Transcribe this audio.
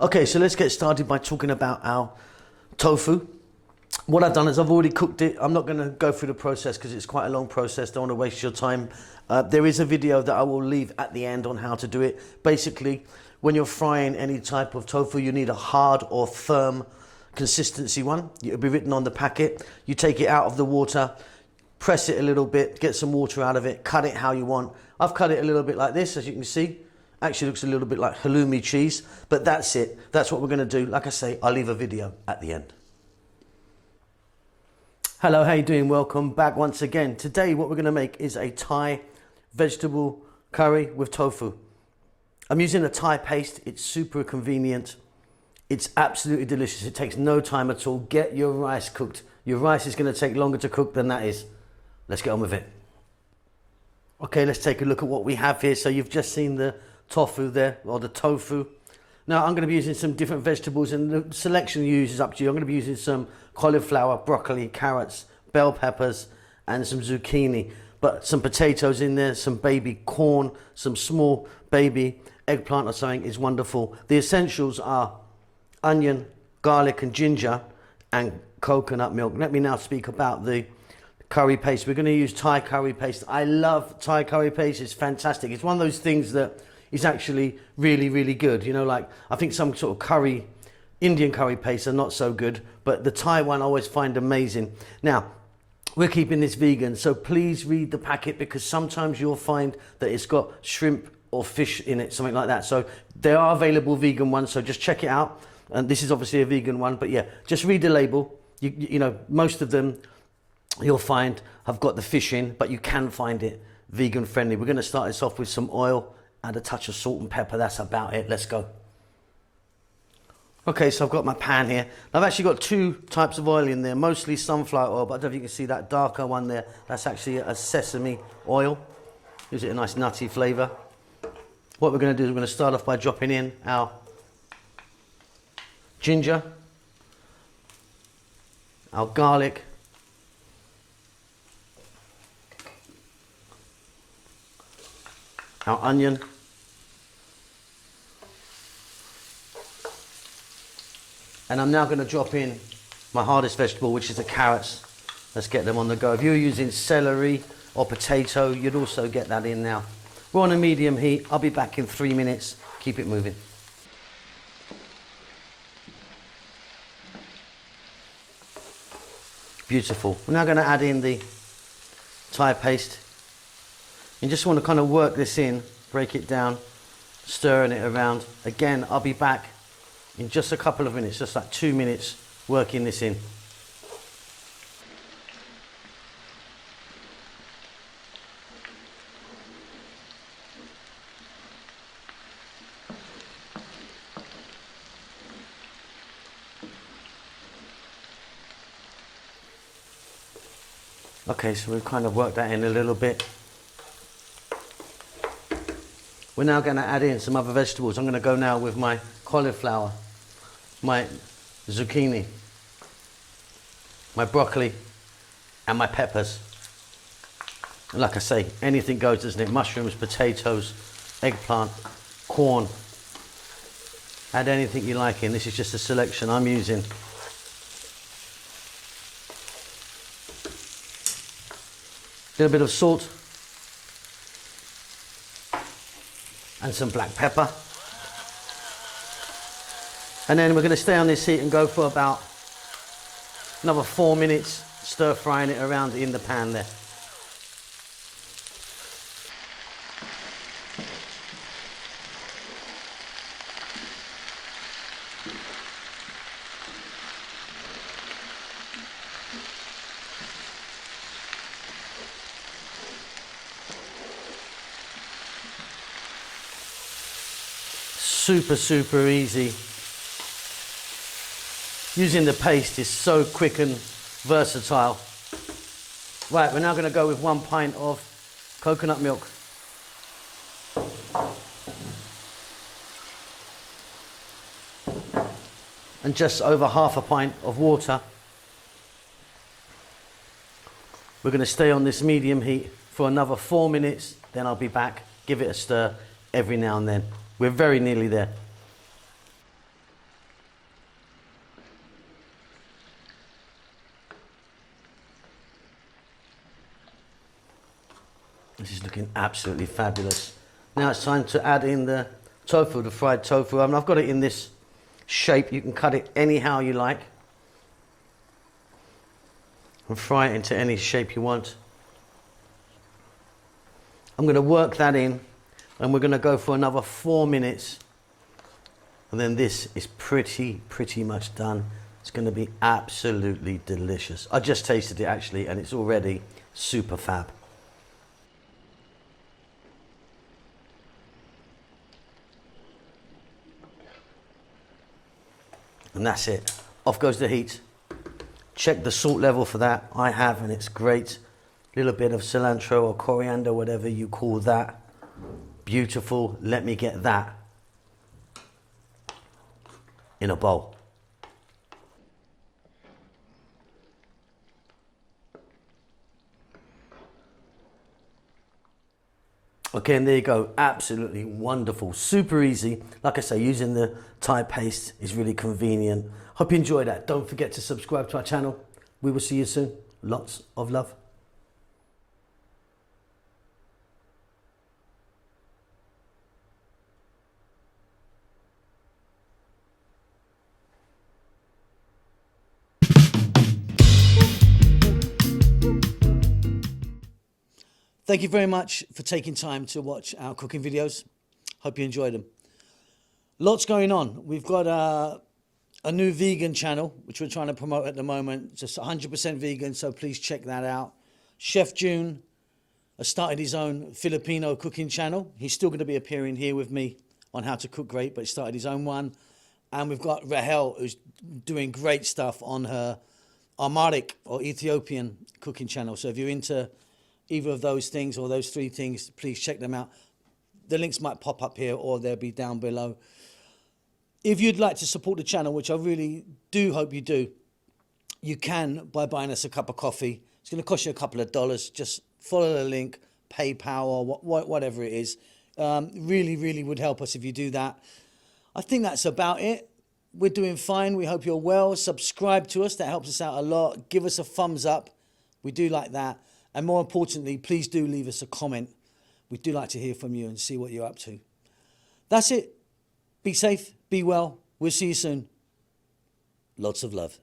Okay, so let's get started by talking about our tofu. What I've done is I've already cooked it. I'm not going to go through the process because it's quite a long process. Don't want to waste your time. There is a video that I will leave at the end on how to do it. Basically, when you're frying any type of tofu, you need a hard or firm consistency one. It'll be written on the packet. You take it out of the water, press it a little bit, get some water out of it, cut it how you want. I've cut it a little bit like this, as you can see. Actually looks a little bit like halloumi cheese, but that's it. That's what we're going to do. Like I say, I'll leave a video at the end. Hello, how you doing? Welcome back once again. Today what we're going to make is a Thai vegetable curry with tofu. I'm using a Thai paste. It's super convenient. It's absolutely delicious. It takes no time at all. Get your rice cooked. Your rice is going to take longer to cook than that is. Let's get on with it. Okay, let's take a look at what we have here. So you've just seen the tofu there, or the tofu. Now I'm going to be using some different vegetables, and the selection you use is up to you. I'm going to be using some cauliflower, broccoli, carrots, bell peppers, and some zucchini. But some potatoes in there, some baby corn, some small baby eggplant or something is wonderful. The essentials are onion, garlic and ginger, and coconut milk. Let me now speak about the curry paste. We're going to use Thai curry paste. I love Thai curry paste. It's fantastic. It's one of those things that is actually really, really good. You know, like I think some sort of curry, Indian curry paste are not so good, but the Thai one I always find amazing. Now, we're keeping this vegan, so please read the packet because sometimes you'll find that it's got shrimp or fish in it, something like that. So there are available vegan ones, so just check it out. And this is obviously a vegan one, but yeah, just read the label. You know, most of them you'll find have got the fish in, but you can find it vegan friendly. We're going to start this off with some oil, add a touch of salt and pepper. That's about it. Let's go. Okay, so I've got my pan here. I've actually got two types of oil in there, mostly sunflower oil, but I don't know if you can see that darker one there. That's actually a sesame oil. Gives it a nice nutty flavour. What we're going to do is we're going to start off by dropping in our ginger, our garlic, our onion, and I'm now going to drop in my hardest vegetable, which is the carrots. Let's get them on the go. If you're using celery or potato, you'd also get that in now. We're on a medium heat. I'll be back in 3 minutes. Keep it moving. Beautiful. We're now going to add in the Thai paste. You just want to kind of work this in, break it down, stirring it around. Again, I'll be back in just a couple of minutes, just like 2 minutes, working this in. Okay, so we've kind of worked that in a little bit. We're now going to add in some other vegetables. I'm going to go now with my cauliflower, my zucchini, my broccoli, and my peppers. And like I say, anything goes, doesn't it? Mushrooms, potatoes, eggplant, corn. Add anything you like in. This is just a selection I'm using. A little bit of salt and some black pepper, and then we're going to stay on this heat and go for about another 4 minutes, stir frying it around in the pan there. Super easy. Using the paste is so quick and versatile. Right, we're now going to go with 1 pint of coconut milk. And just over half a pint of water. We're going to stay on this medium heat for another 4 minutes, then I'll be back. Give it a stir every now and then. We're very nearly there. This is looking absolutely fabulous. Now it's time to add in the tofu, the fried tofu. I've got it in this shape. You can cut it anyhow you like and fry it into any shape you want. I'm going to work that in, and we're going to go for another 4 minutes, and then this is pretty much done. It's going to be absolutely delicious. I just tasted it actually, and it's already super fab. And that's it. Off goes the heat. Check the salt level for that. I have, and it's great. Little bit of cilantro or coriander, whatever you call that. Beautiful. Let me get that in a bowl. Okay, and there you go. Absolutely wonderful. Super easy. Like I say, using the Thai paste is really convenient. Hope you enjoyed that. Don't forget to subscribe to our channel. We will see you soon. Lots of love. Thank you very much for taking time to watch our cooking videos. Hope you enjoyed them. Lots going on. We've got a new vegan channel, which we're trying to promote at the moment. Just 100% vegan, so please check that out. Chef June has started his own Filipino cooking channel. He's still going to be appearing here with me on How to Cook Great, but he started his own one. And we've got Rahel, who's doing great stuff on her Amharic or Ethiopian cooking channel. So if you're into either of those things or those three things, please check them out. The links might pop up here or they'll be down below. If you'd like to support the channel, which I really do hope you do, you can by buying us a cup of coffee. It's going to cost you a couple of dollars. Just follow the link, PayPal or whatever it is. Really would help us if you do that. I think that's about it. We're doing fine. We hope you're well. Subscribe to us. That helps us out a lot. Give us a thumbs up. We do like that. And more importantly, please do leave us a comment. We do like to hear from you and see what you're up to. That's it. Be safe. Be well. We'll see you soon. Lots of love.